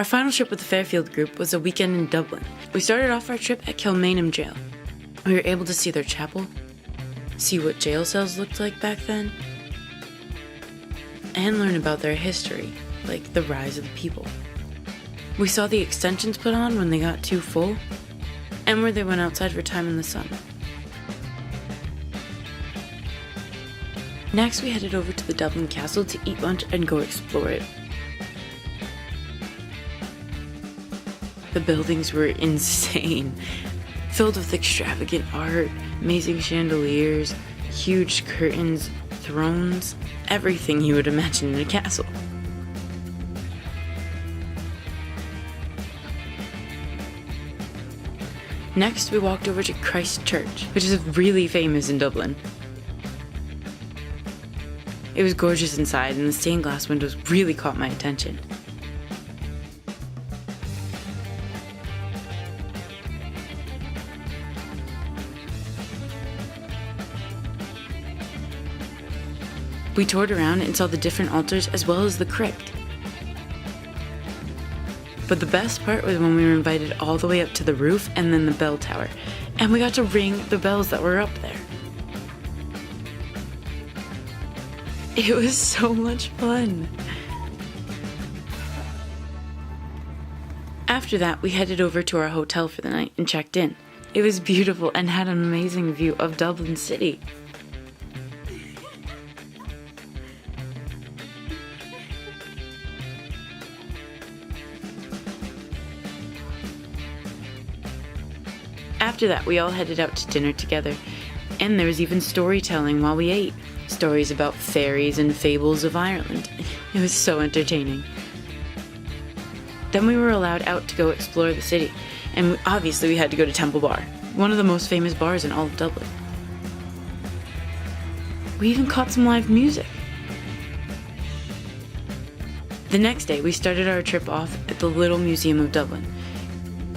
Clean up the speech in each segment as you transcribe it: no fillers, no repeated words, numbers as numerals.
Our final trip with the Fairfield group was a weekend in Dublin. We started off our trip at Kilmainham Jail. We were able to see their chapel, see what jail cells looked like back then, and learn about their history, like the rise of the people. We saw the extensions put on when they got too full, and where they went outside for time in the sun. Next, we headed over to the Dublin Castle to eat lunch and go explore it. The buildings were insane, filled with extravagant art, amazing chandeliers, huge curtains, thrones, everything you would imagine in a castle. Next, we walked over to Christ Church, which is really famous in Dublin. It was gorgeous inside, and the stained glass windows really caught my attention. We toured around and saw the different altars as well as the crypt. But the best part was when we were invited all the way up to the roof and then the bell tower, and we got to ring the bells that were up there. It was so much fun. After that, we headed over to our hotel for the night and checked in. It was beautiful and had an amazing view of Dublin City. After that, we all headed out to dinner together, and there was even storytelling while we ate. Stories about fairies and fables of Ireland. It was so entertaining. Then we were allowed out to go explore the city, and obviously we had to go to Temple Bar, one of the most famous bars in all of Dublin. We even caught some live music. The next day, we started our trip off at the Little Museum of Dublin.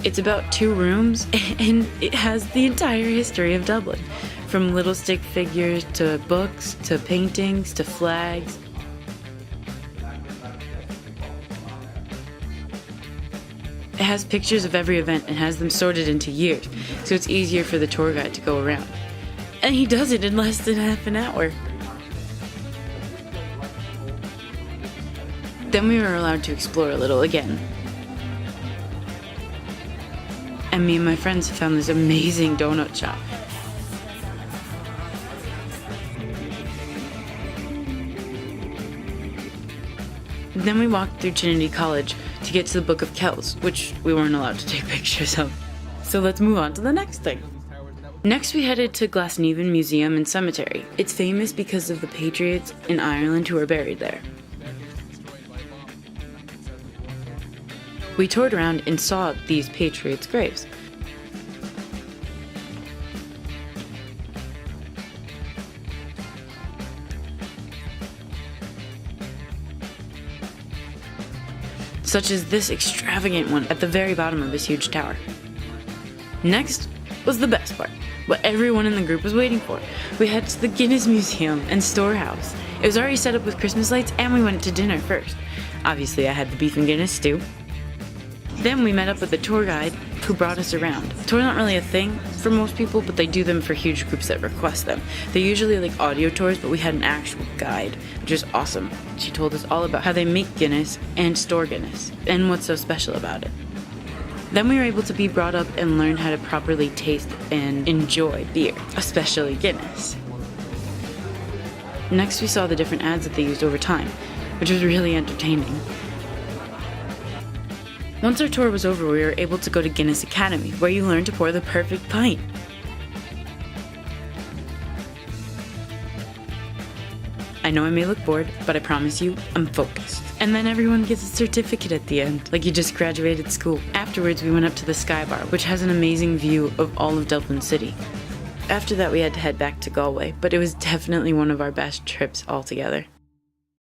It's about 2 rooms, and it has the entire history of Dublin, from little stick figures to books to paintings to flags. It has pictures of every event and has them sorted into years, so it's easier for the tour guide to go around. And he does it in less than half an hour. Then we were allowed to explore a little again. And me and my friends found this amazing donut shop. Then we walked through Trinity College to get to the Book of Kells, which we weren't allowed to take pictures of. So let's move on to the next thing. Next we headed to Glasnevin Museum and Cemetery. It's famous because of the patriots in Ireland who are buried there. We toured around and saw these patriots' graves. Such as this extravagant one at the very bottom of this huge tower. Next was the best part, what everyone in the group was waiting for. We headed to the Guinness Museum and Storehouse. It was already set up with Christmas lights, and we went to dinner first. Obviously, I had the beef and Guinness stew. Then we met up with the tour guide who brought us around. Tours aren't really a thing for most people, but they do them for huge groups that request them. They're usually like audio tours, but we had an actual guide, which is awesome. She told us all about how they make Guinness and store Guinness, and what's so special about it. Then we were able to be brought up and learn how to properly taste and enjoy beer, especially Guinness. Next we saw the different ads that they used over time, which was really entertaining. Once our tour was over, we were able to go to Guinness Academy, where you learn to pour the perfect pint. I know I may look bored, but I promise you, I'm focused. And then everyone gets a certificate at the end, like you just graduated school. Afterwards, we went up to the Sky Bar, which has an amazing view of all of Dublin City. After that, we had to head back to Galway, but it was definitely one of our best trips altogether.